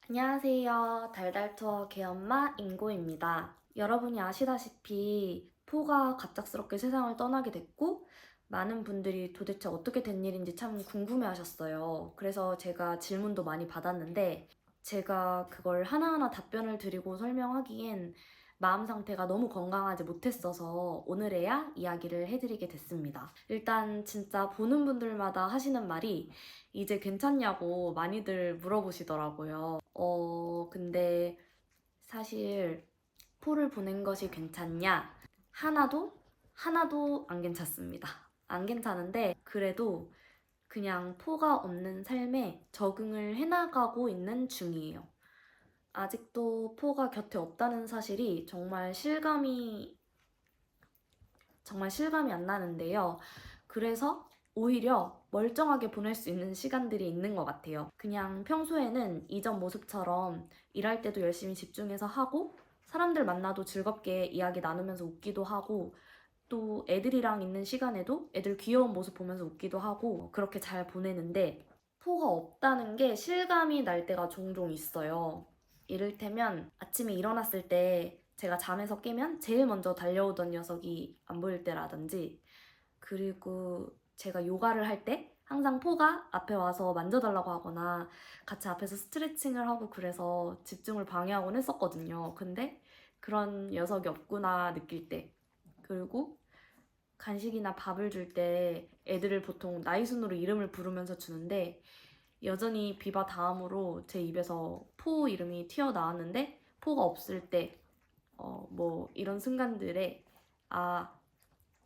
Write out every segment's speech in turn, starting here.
안녕하세요. 달달투어 개엄마 인고입니다. 여러분이 아시다시피 포가 갑작스럽게 세상을 떠나게 됐고 많은 분들이 도대체 어떻게 된 일인지 참 궁금해 하셨어요. 그래서 제가 질문도 많이 받았는데 제가 그걸 하나하나 답변을 드리고 설명하기엔 마음 상태가 너무 건강하지 못했어서 오늘에야 이야기를 해드리게 됐습니다. 일단 진짜 보는 분들마다 하시는 말이 이제 괜찮냐고 많이들 물어보시더라고요. 근데 사실 포를 보낸 것이 괜찮냐? 하나도 안 괜찮습니다. 안 괜찮은데 그래도 그냥 포가 없는 삶에 적응을 해나가고 있는 중이에요. 아직도 포가 곁에 없다는 사실이 정말 실감이 안 나는데요. 그래서 오히려 멀쩡하게 보낼 수 있는 시간들이 있는 것 같아요. 그냥 평소에는 이전 모습처럼 일할 때도 열심히 집중해서 하고 사람들 만나도 즐겁게 이야기 나누면서 웃기도 하고 또 애들이랑 있는 시간에도 애들 귀여운 모습 보면서 웃기도 하고 그렇게 잘 보내는데 포가 없다는 게 실감이 날 때가 종종 있어요. 이를테면 아침에 일어났을 때 제가 잠에서 깨면 제일 먼저 달려오던 녀석이 안 보일 때라든지 그리고 제가 요가를 할 때 항상 포가 앞에 와서 만져달라고 하거나 같이 앞에서 스트레칭을 하고 그래서 집중을 방해하곤 했었거든요. 근데 그런 녀석이 없구나 느낄 때 그리고 간식이나 밥을 줄 때 애들을 보통 나이 순으로 이름을 부르면서 주는데 여전히 비바 다음으로 제 입에서 포 이름이 튀어나왔는데 포가 없을 때 뭐 이런 순간들에 아,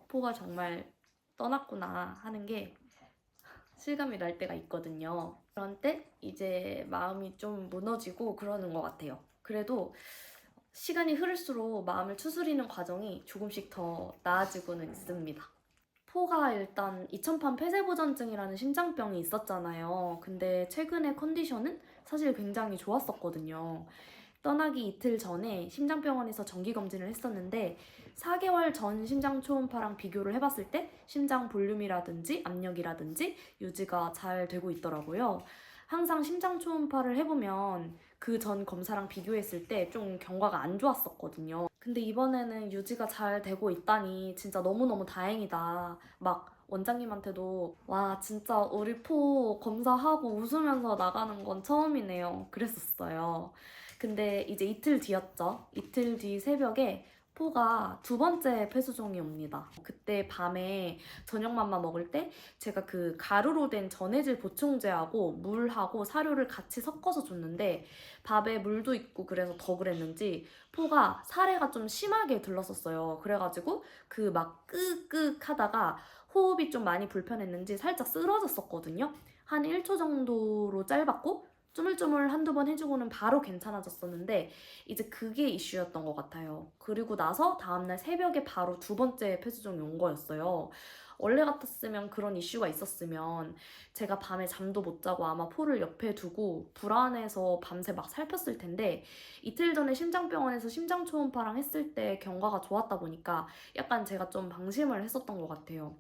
포가 정말 떠났구나 하는 게 실감이 날 때가 있거든요. 그런 때 이제 마음이 좀 무너지고 그러는 것 같아요. 그래도 시간이 흐를수록 마음을 추스리는 과정이 조금씩 더 나아지고는 있습니다. 포가 일단 이천판 폐쇄보전증이라는 심장병이 있었잖아요. 근데 최근에 컨디션은 사실 굉장히 좋았었거든요. 떠나기 이틀 전에 심장병원에서 정기검진을 했었는데 4개월 전 심장 초음파랑 비교를 해봤을 때 심장 볼륨이라든지 압력이라든지 유지가 잘 되고 있더라고요. 항상 심장 초음파를 해보면 그 전 검사랑 비교했을 때 좀 경과가 안 좋았었거든요. 근데 이번에는 유지가 잘 되고 있다니 진짜 너무너무 다행이다. 막 원장님한테도 와 진짜 우리 포 검사하고 웃으면서 나가는 건 처음이네요. 그랬었어요. 근데 이제 이틀 뒤였죠. 이틀 뒤 새벽에 포가 두 번째 폐수종이 옵니다. 그때 밤에 저녁맘마 먹을 때 제가 그 가루로 된 전해질 보충제하고 물하고 사료를 같이 섞어서 줬는데 밥에 물도 있고 그래서 더 그랬는지 포가 사례가 좀 심하게 들렀었어요. 그래가지고 그 막 끄끄 하다가 호흡이 좀 많이 불편했는지 살짝 쓰러졌었거든요. 한 1초 정도로 짧았고 쪼물쪼물 한두 번 해주고는 바로 괜찮아졌었는데 이제 그게 이슈였던 것 같아요. 그리고 나서 다음날 새벽에 바로 두 번째 폐수종이 온 거였어요. 원래 같았으면 그런 이슈가 있었으면 제가 밤에 잠도 못 자고 아마 포를 옆에 두고 불안해서 밤새 막 살폈을 텐데 이틀 전에 심장병원에서 심장 초음파랑 했을 때 경과가 좋았다 보니까 약간 제가 좀 방심을 했었던 것 같아요.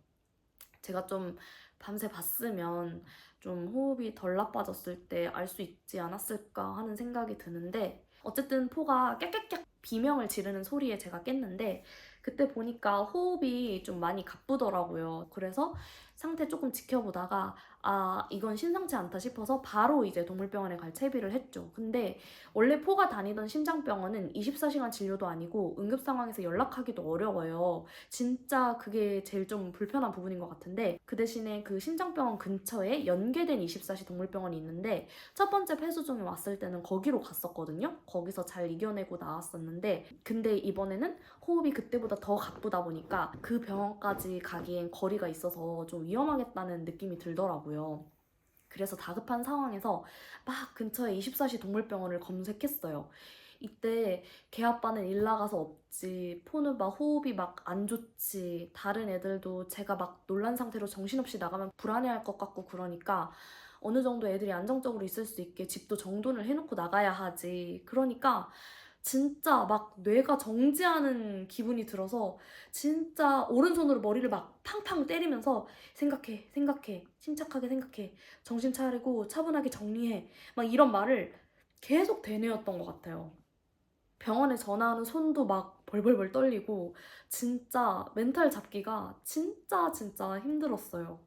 제가 좀 밤새 봤으면 좀 호흡이 덜 나빠졌을 때 알 수 있지 않았을까 하는 생각이 드는데 어쨌든 포가 깨깨깨 비명을 지르는 소리에 제가 깼는데 그때 보니까 호흡이 좀 많이 가쁘더라고요. 그래서 상태 조금 지켜보다가 아 이건 심상치 않다 싶어서 바로 이제 동물병원에 갈 채비를 했죠. 근데 원래 포가 다니던 심장병원은 24시간 진료도 아니고 응급 상황에서 연락하기도 어려워요. 진짜 그게 제일 좀 불편한 부분인 것 같은데 그 대신에 그 심장병원 근처에 연계된 24시 동물병원이 있는데 첫 번째 폐수종이 왔을 때는 거기로 갔었거든요. 거기서 잘 이겨내고 나왔었는데 근데 이번에는 호흡이 그때보다 더 가쁘다 보니까 그 병원까지 가기엔 거리가 있어서 좀 위험하겠다는 느낌이 들더라고요. 그래서 다급한 상황에서 막 근처에 24시 동물병원을 검색했어요. 이때 걔 아빠는 일 나가서 없지, 포는 막 호흡이 막 안 좋지, 다른 애들도 제가 막 놀란 상태로 정신없이 나가면 불안해할 것 같고 그러니까 어느 정도 애들이 안정적으로 있을 수 있게 집도 정돈을 해놓고 나가야 하지. 그러니까 진짜 막 뇌가 정지하는 기분이 들어서 진짜 오른손으로 머리를 막 팡팡 때리면서 생각해, 침착하게 생각해, 정신 차리고 차분하게 정리해 막 이런 말을 계속 대뇌였던 것 같아요. 병원에 전화하는 손도 막 벌벌벌 떨리고 진짜 멘탈 잡기가 진짜 힘들었어요.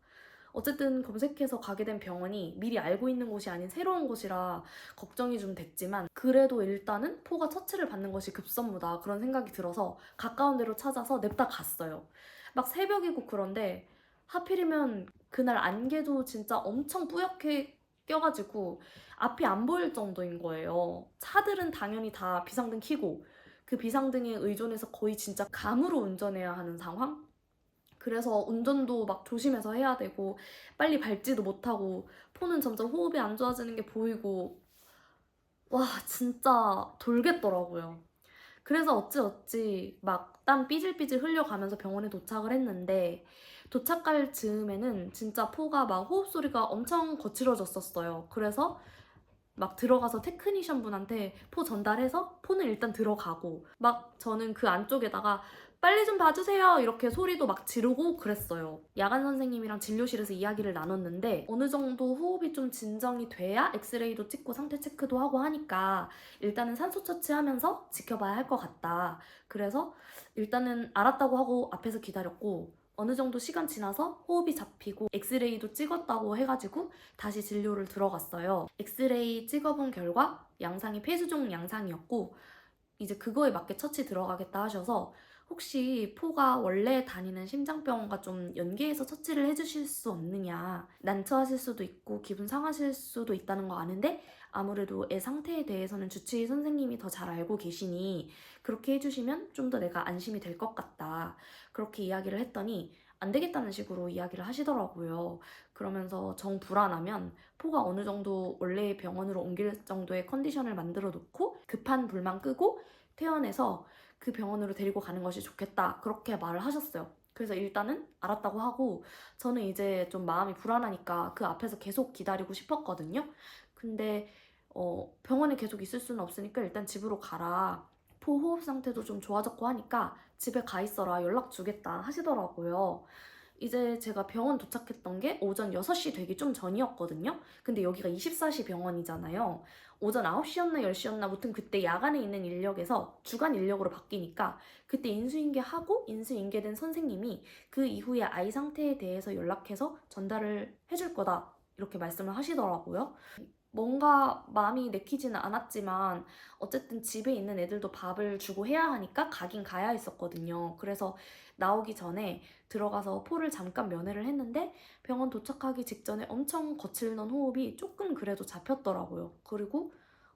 어쨌든 검색해서 가게 된 병원이 미리 알고 있는 곳이 아닌 새로운 곳이라 걱정이 좀 됐지만 그래도 일단은 포가 처치를 받는 것이 급선무다 그런 생각이 들어서 가까운 데로 찾아서 냅다 갔어요. 막 새벽이고 그런데 하필이면 그날 안개도 진짜 엄청 뿌옇게 껴가지고 앞이 안 보일 정도인 거예요. 차들은 당연히 다 비상등 켜고 그 비상등에 의존해서 거의 진짜 감으로 운전해야 하는 상황? 그래서 운전도 막 조심해서 해야 되고 빨리 밟지도 못하고 포는 점점 호흡이 안 좋아지는 게 보이고 와 진짜 돌겠더라고요. 그래서 어찌 막 땀 삐질삐질 흘려가면서 병원에 도착을 했는데 도착할 즈음에는 진짜 포가 막 호흡 소리가 엄청 거칠어졌었어요. 그래서 막 들어가서 테크니션 분한테 포 전달해서 포는 일단 들어가고 막 저는 그 안쪽에다가 빨리 좀 봐주세요 이렇게 소리도 막 지르고 그랬어요. 야간 선생님이랑 진료실에서 이야기를 나눴는데 어느 정도 호흡이 좀 진정이 돼야 엑스레이도 찍고 상태 체크도 하고 하니까 일단은 산소 처치하면서 지켜봐야 할 것 같다. 그래서 일단은 알았다고 하고 앞에서 기다렸고 어느 정도 시간 지나서 호흡이 잡히고 엑스레이도 찍었다고 해가지고 다시 진료를 들어갔어요. 엑스레이 찍어본 결과 양상이 폐수종 양상이었고 이제 그거에 맞게 처치 들어가겠다 하셔서 혹시 포가 원래 다니는 심장병원과 좀 연계해서 처치를 해주실 수 없느냐. 난처하실 수도 있고 기분 상하실 수도 있다는 거 아는데 아무래도 애 상태에 대해서는 주치의 선생님이 더 잘 알고 계시니 그렇게 해주시면 좀 더 내가 안심이 될 것 같다. 그렇게 이야기를 했더니 안 되겠다는 식으로 이야기를 하시더라고요. 그러면서 정 불안하면 포가 어느 정도 원래의 병원으로 옮길 정도의 컨디션을 만들어 놓고 급한 불만 끄고 퇴원해서 그 병원으로 데리고 가는 것이 좋겠다. 그렇게 말을 하셨어요. 그래서 일단은 알았다고 하고 저는 이제 좀 마음이 불안하니까 그 앞에서 계속 기다리고 싶었거든요. 근데 병원에 계속 있을 수는 없으니까 일단 집으로 가라. 포 호흡 상태도 좀 좋아졌고 하니까 집에 가 있어라. 연락 주겠다 하시더라고요. 이제 제가 병원 도착했던 게 오전 6시 되기 좀 전이었거든요. 근데 여기가 24시 병원이잖아요. 오전 9시였나 10시였나 무튼 그때 야간에 있는 인력에서 주간 인력으로 바뀌니까 그때 인수인계하고 인수인계된 선생님이 그 이후에 아이 상태에 대해서 연락해서 전달을 해줄 거다. 이렇게 말씀을 하시더라고요. 뭔가 마음이 내키지는 않았지만 어쨌든 집에 있는 애들도 밥을 주고 해야 하니까 가긴 가야 했었거든요. 그래서 나오기 전에 들어가서 포를 잠깐 면회를 했는데 병원 도착하기 직전에 엄청 거칠던 호흡이 조금 그래도 잡혔더라고요. 그리고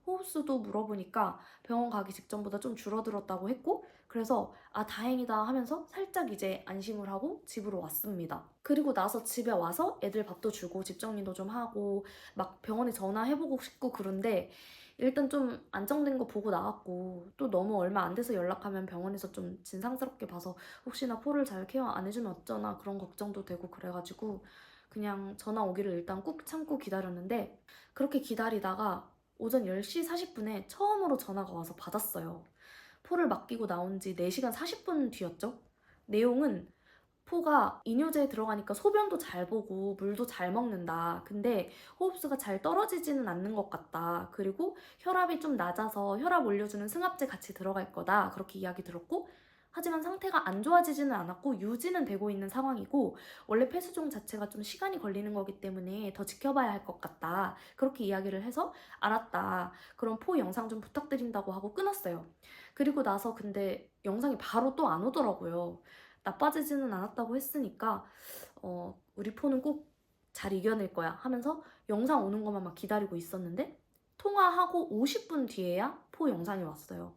호흡수도 물어보니까 병원 가기 직전보다 좀 줄어들었다고 했고 그래서 아 다행이다 하면서 살짝 이제 안심을 하고 집으로 왔습니다. 그리고 나서 집에 와서 애들 밥도 주고 집 정리도 좀 하고 막 병원에 전화해보고 싶고 그런데 일단 좀 안정된 거 보고 나왔고 또 너무 얼마 안 돼서 연락하면 병원에서 좀 진상스럽게 봐서 혹시나 포를 잘 케어 안 해주면 어쩌나 그런 걱정도 되고 그래가지고 그냥 전화 오기를 일단 꾹 참고 기다렸는데 그렇게 기다리다가 오전 10시 40분에 처음으로 전화가 와서 받았어요. 포를 맡기고 나온 지 4시간 40분 뒤였죠. 내용은 포가 이뇨제에 들어가니까 소변도 잘 보고 물도 잘 먹는다. 근데 호흡수가 잘 떨어지지는 않는 것 같다. 그리고 혈압이 좀 낮아서 혈압 올려주는 승합제 같이 들어갈 거다. 그렇게 이야기 들었고 하지만 상태가 안 좋아지지는 않았고 유지는 되고 있는 상황이고 원래 폐수종 자체가 좀 시간이 걸리는 거기 때문에 더 지켜봐야 할 것 같다. 그렇게 이야기를 해서 알았다. 그럼 포 영상 좀 부탁드린다고 하고 끊었어요. 그리고 나서 근데 영상이 바로 또 안 오더라고요. 나빠지지는 않았다고 했으니까 우리 포는 꼭 잘 이겨낼 거야 하면서 영상 오는 것만 막 기다리고 있었는데 통화하고 50분 뒤에야 포 영상이 왔어요.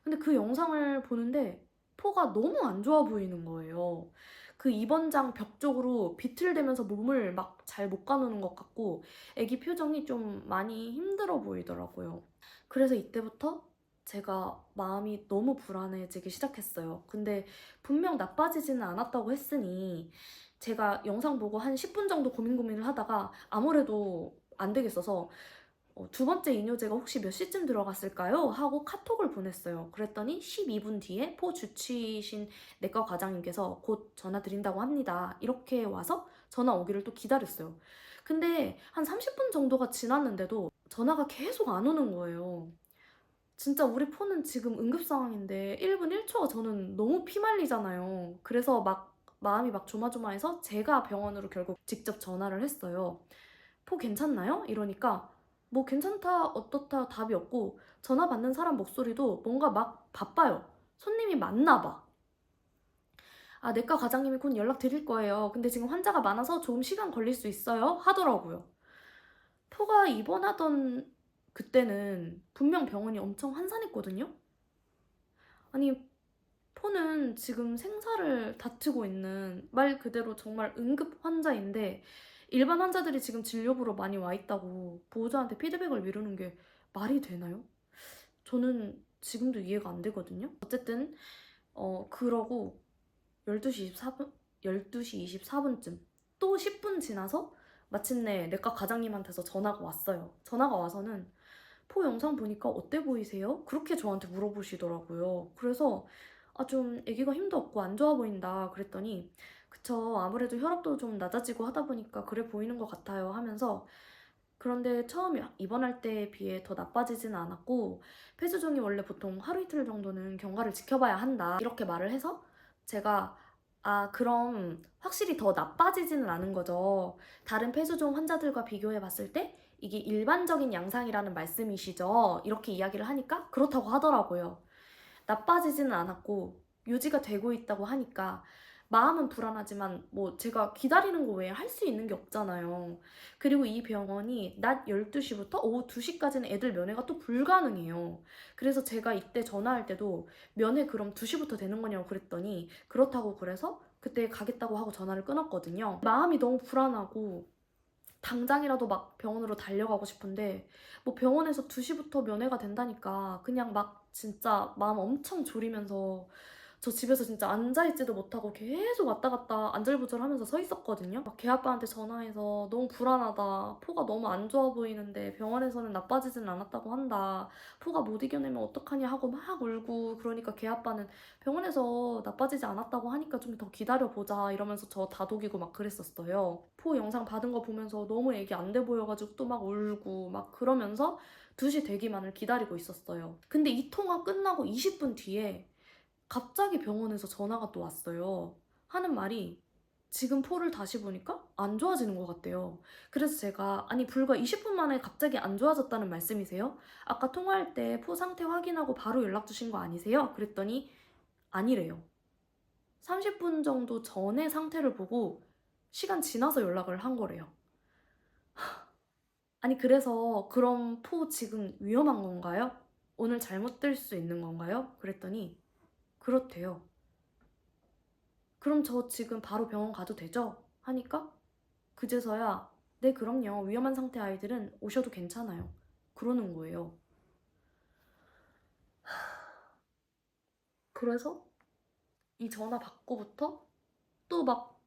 근데 그 영상을 보는데 포가 너무 안 좋아 보이는 거예요. 그 입원장 벽 쪽으로 비틀대면서 몸을 막 잘 못 가누는 것 같고 애기 표정이 좀 많이 힘들어 보이더라고요. 그래서 이때부터 제가 마음이 너무 불안해지기 시작했어요. 근데 분명 나빠지지는 않았다고 했으니 제가 영상 보고 한 10분 정도 고민을 하다가 아무래도 안 되겠어서 두 번째 이뇨제가 혹시 몇 시쯤 들어갔을까요? 하고 카톡을 보냈어요. 그랬더니 12분 뒤에 포 주치신 내과 과장님께서 곧 전화 드린다고 합니다. 이렇게 와서 전화 오기를 또 기다렸어요. 근데 한 30분 정도가 지났는데도 전화가 계속 안 오는 거예요. 진짜 우리 포는 지금 응급 상황인데 1분 1초가 저는 너무 피말리잖아요. 그래서 막 마음이 막 조마조마해서 제가 병원으로 결국 직접 전화를 했어요. 포 괜찮나요? 이러니까 뭐 괜찮다 어떻다 답이 없고 전화 받는 사람 목소리도 뭔가 막 바빠요. 손님이 많나 봐. 아, 내과 과장님이 곧 연락 드릴 거예요. 근데 지금 환자가 많아서 조금 시간 걸릴 수 있어요. 하더라고요. 포가 입원하던 그때는 분명 병원이 엄청 한산했거든요. 아니, 포는 지금 생사를 다투고 있는 말 그대로 정말 응급 환자인데 일반 환자들이 지금 진료보러 많이 와 있다고 보호자한테 피드백을 미루는 게 말이 되나요? 저는 지금도 이해가 안 되거든요. 어쨌든 그러고 12시 24분, 12시 24분쯤 또 10분 지나서 마침내 내과 과장님한테서 전화가 왔어요. 전화가 와서는 포 영상 보니까 어때 보이세요? 그렇게 저한테 물어보시더라고요. 그래서 좀 아기가 힘도 없고 안 좋아 보인다 그랬더니 그쵸, 아무래도 혈압도 좀 낮아지고 하다 보니까 그래 보이는 것 같아요 하면서 그런데 처음 입원할 때에 비해 더 나빠지지는 않았고 폐수종이 원래 보통 하루 이틀 정도는 경과를 지켜봐야 한다 이렇게 말을 해서 제가 그럼 확실히 더 나빠지지는 않은 거죠. 다른 폐수종 환자들과 비교해 봤을 때 이게 일반적인 양상이라는 말씀이시죠? 이렇게 이야기를 하니까 그렇다고 하더라고요. 나빠지지는 않았고 유지가 되고 있다고 하니까 마음은 불안하지만 뭐 제가 기다리는 거 외에 할 수 있는 게 없잖아요. 그리고 이 병원이 낮 12시부터 오후 2시까지는 애들 면회가 또 불가능해요. 그래서 제가 이때 전화할 때도 면회 그럼 2시부터 되는 거냐고 그랬더니 그렇다고 그래서 그때 가겠다고 하고 전화를 끊었거든요. 마음이 너무 불안하고 당장이라도 막 병원으로 달려가고 싶은데 뭐 병원에서 2시부터 면회가 된다니까 그냥 막 진짜 마음 엄청 졸이면서 저 집에서 진짜 앉아있지도 못하고 계속 왔다 갔다 안절부절하면서 서 있었거든요. 막 걔 아빠한테 전화해서 너무 불안하다. 포가 너무 안 좋아 보이는데 병원에서는 나빠지진 않았다고 한다. 포가 못 이겨내면 어떡하냐 하고 막 울고 그러니까 걔 아빠는 병원에서 나빠지지 않았다고 하니까 좀 더 기다려보자 이러면서 저 다독이고 막 그랬었어요. 포 영상 받은 거 보면서 너무 애기 안 돼 보여가지고 또 막 울고 막 그러면서 2시 되기만을 기다리고 있었어요. 근데 이 통화 끝나고 20분 뒤에 갑자기 병원에서 전화가 또 왔어요. 하는 말이 지금 포를 다시 보니까 안 좋아지는 것 같대요. 그래서 제가 아니 불과 20분 만에 갑자기 안 좋아졌다는 말씀이세요? 아까 통화할 때 포 상태 확인하고 바로 연락 주신 거 아니세요? 그랬더니 아니래요. 30분 정도 전에 상태를 보고 시간 지나서 연락을 한 거래요. 아니 그래서 그럼 포 지금 위험한 건가요? 오늘 잘못 될 수 있는 건가요? 그랬더니 그렇대요. 그럼 저 지금 바로 병원 가도 되죠? 하니까 그제서야 네 그럼요. 위험한 상태 아이들은 오셔도 괜찮아요. 그러는 거예요. 그래서 이 전화 받고부터 또 막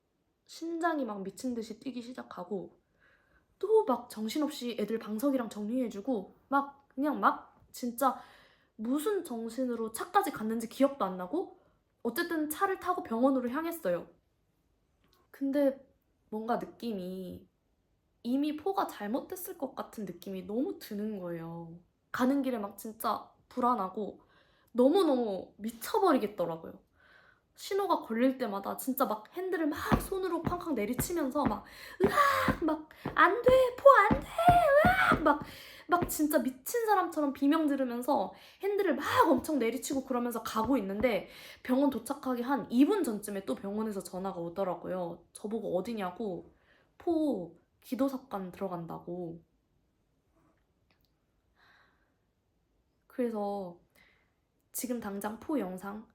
심장이 막 미친 듯이 뛰기 시작하고 또 막 정신없이 애들 방석이랑 정리해주고 막 그냥 막 진짜 무슨 정신으로 차까지 갔는지 기억도 안 나고 어쨌든 차를 타고 병원으로 향했어요. 근데 뭔가 느낌이 이미 포가 잘못됐을 것 같은 느낌이 너무 드는 거예요. 가는 길에 막 진짜 불안하고 너무너무 미쳐버리겠더라고요. 신호가 걸릴 때마다 진짜 막 핸들을 막 손으로 쾅쾅 내리치면서 막 으악 막 안 돼, 포 안 돼, 으악 막 진짜 미친 사람처럼 비명 지르면서 핸들을 막 엄청 내리치고 그러면서 가고 있는데 병원 도착하기 한 2분 전쯤에 또 병원에서 전화가 오더라고요. 저보고 어디냐고 포 기도석관 들어간다고. 그래서 지금 당장 포 영상,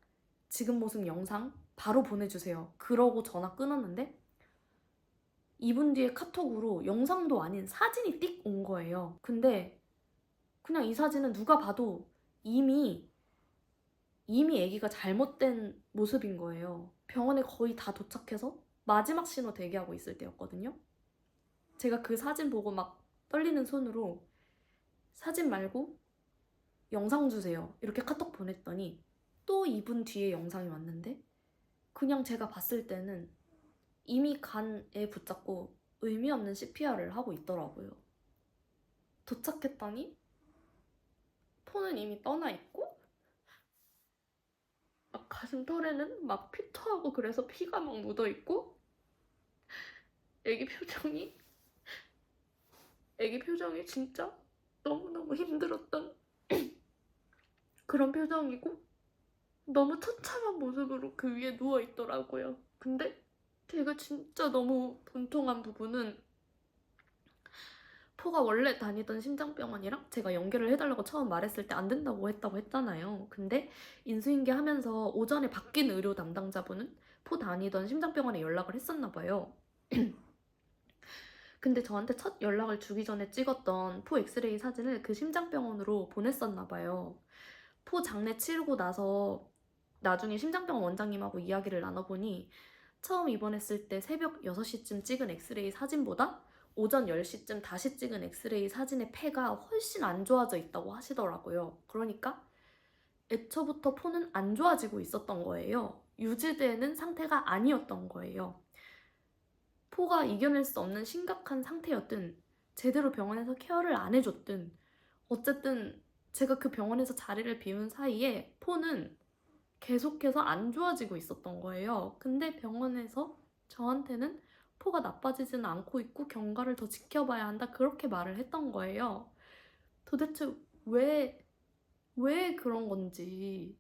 지금 모습 영상 바로 보내주세요. 그러고 전화 끊었는데 2분 뒤에 카톡으로 영상도 아닌 사진이 띡 온 거예요. 근데 그냥 이 사진은 누가 봐도 이미 아기가 잘못된 모습인 거예요. 병원에 거의 다 도착해서 마지막 신호 대기하고 있을 때였거든요. 제가 그 사진 보고 막 떨리는 손으로 사진 말고 영상 주세요. 이렇게 카톡 보냈더니 또 2분 뒤에 영상이 왔는데 그냥 제가 봤을 때는 이미 간에 붙잡고 의미 없는 CPR을 하고 있더라고요. 도착했더니 포는 이미 떠나 있고 막 가슴털에는 막 피토하고 그래서 피가 막 묻어 있고 애기 표정이 진짜 너무너무 힘들었던 그런 표정이고 너무 처참한 모습으로 그 위에 누워 있더라고요. 근데 제가 진짜 너무 분통한 부분은 포가 원래 다니던 심장병원이랑 제가 연결을 해달라고 처음 말했을 때 안 된다고 했잖아요. 근데 인수인계 하면서 오전에 바뀐 의료 담당자분은 포 다니던 심장병원에 연락을 했었나 봐요. 근데 저한테 첫 연락을 주기 전에 찍었던 포 엑스레이 사진을 그 심장병원으로 보냈었나 봐요. 포 장례 치르고 나서 나중에 심장병원 원장님하고 이야기를 나눠보니 처음 입원했을 때 새벽 6시쯤 찍은 엑스레이 사진보다 오전 10시쯤 다시 찍은 엑스레이 사진의 폐가 훨씬 안 좋아져 있다고 하시더라고요. 그러니까 애초부터 포는 안 좋아지고 있었던 거예요. 유지되는 상태가 아니었던 거예요. 포가 이겨낼 수 없는 심각한 상태였든 제대로 병원에서 케어를 안 해줬든 어쨌든 제가 그 병원에서 자리를 비운 사이에 포는 계속해서 안 좋아지고 있었던 거예요. 근데 병원에서 저한테는 포가 나빠지지는 않고 있고 경과를 더 지켜봐야 한다 그렇게 말을 했던 거예요. 도대체 왜 그런 건지.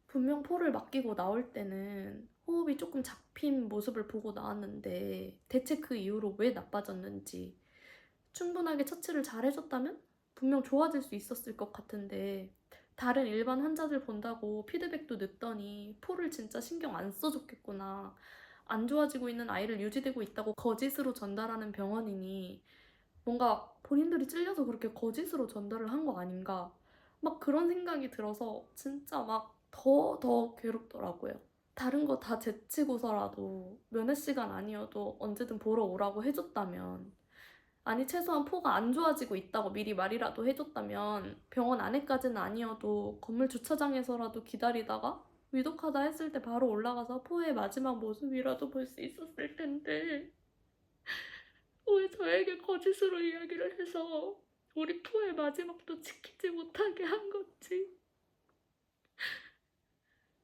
분명 포를 맡기고 나올 때는 호흡이 조금 잡힌 모습을 보고 나왔는데 대체 그 이후로 왜 나빠졌는지. 충분하게 처치를 잘 해줬다면 분명 좋아질 수 있었을 것 같은데 다른 일반 환자들 본다고 피드백도 늦더니 포를 진짜 신경 안 써줬겠구나. 안 좋아지고 있는 아이를 유지되고 있다고 거짓으로 전달하는 병원이니 뭔가 본인들이 찔려서 그렇게 거짓으로 전달을 한 거 아닌가. 막 그런 생각이 들어서 진짜 막 더 괴롭더라고요. 다른 거 다 제치고서라도 면회 시간 아니어도 언제든 보러 오라고 해줬다면, 아니 최소한 포가 안 좋아지고 있다고 미리 말이라도 해줬다면 병원 안에까지는 아니어도 건물 주차장에서라도 기다리다가 위독하다 했을 때 바로 올라가서 포의 마지막 모습이라도 볼 수 있었을 텐데 왜 저에게 거짓으로 이야기를 해서 우리 포의 마지막도 지키지 못하게 한 건지.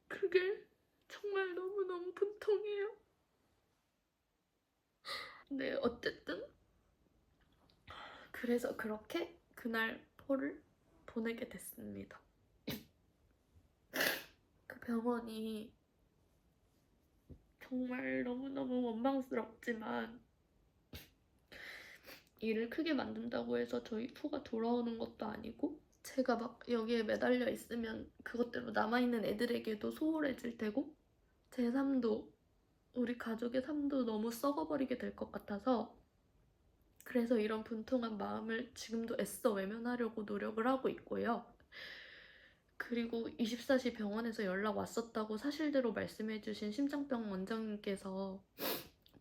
그게 정말 너무너무 분통해요. 네, 어쨌든 그래서 그렇게 그날 포를 보내게 됐습니다. 그 병원이 정말 너무너무 원망스럽지만 일을 크게 만든다고 해서 저희 포가 돌아오는 것도 아니고 제가 막 여기에 매달려 있으면 그것대로 남아있는 애들에게도 소홀해질 테고 제 삶도 우리 가족의 삶도 너무 썩어버리게 될 것 같아서 그래서 이런 분통한 마음을 지금도 애써 외면하려고 노력을 하고 있고요. 그리고 24시 병원에서 연락 왔었다고 사실대로 말씀해주신 심장병 원장님께서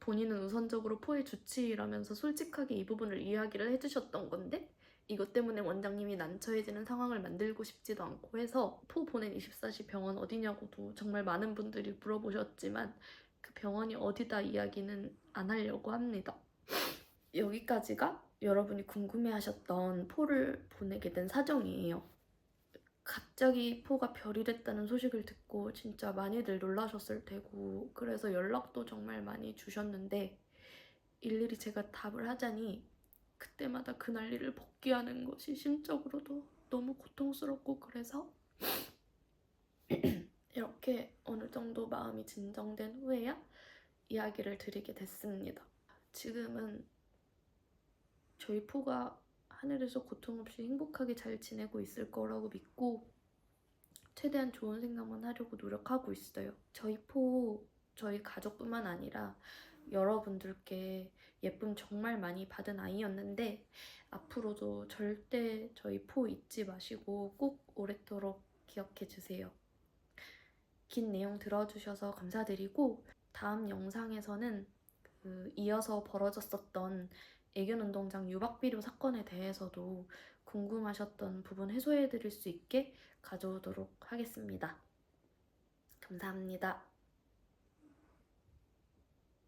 본인은 우선적으로 포의 주치의라면서 솔직하게 이 부분을 이야기를 해주셨던 건데 이것 때문에 원장님이 난처해지는 상황을 만들고 싶지도 않고 해서 포 보낸 24시 병원 어디냐고도 정말 많은 분들이 물어보셨지만 그 병원이 어디다 이야기는 안 하려고 합니다. 여기까지가 여러분이 궁금해하셨던 포를 보내게 된 사정이에요. 갑자기 포가 별이 됐다는 소식을 듣고 진짜 많이들 놀라셨을 테고 그래서 연락도 정말 많이 주셨는데 일일이 제가 답을 하자니 그때마다 그 난리를 복귀하는 것이 심적으로도 너무 고통스럽고 그래서 이렇게 어느 정도 마음이 진정된 후에야 이야기를 드리게 됐습니다. 지금은 저희 포가 하늘에서 고통 없이 행복하게 잘 지내고 있을 거라고 믿고 최대한 좋은 생각만 하려고 노력하고 있어요. 저희 가족뿐만 아니라 여러분들께 예쁨 정말 많이 받은 아이였는데 앞으로도 절대 저희 포 잊지 마시고 꼭 오래도록 기억해 주세요. 긴 내용 들어주셔서 감사드리고 다음 영상에서는 이어서 벌어졌었던 애견운동장 유박비료 사건에 대해서도 궁금하셨던 부분 해소해드릴 수 있게 가져오도록 하겠습니다. 감사합니다.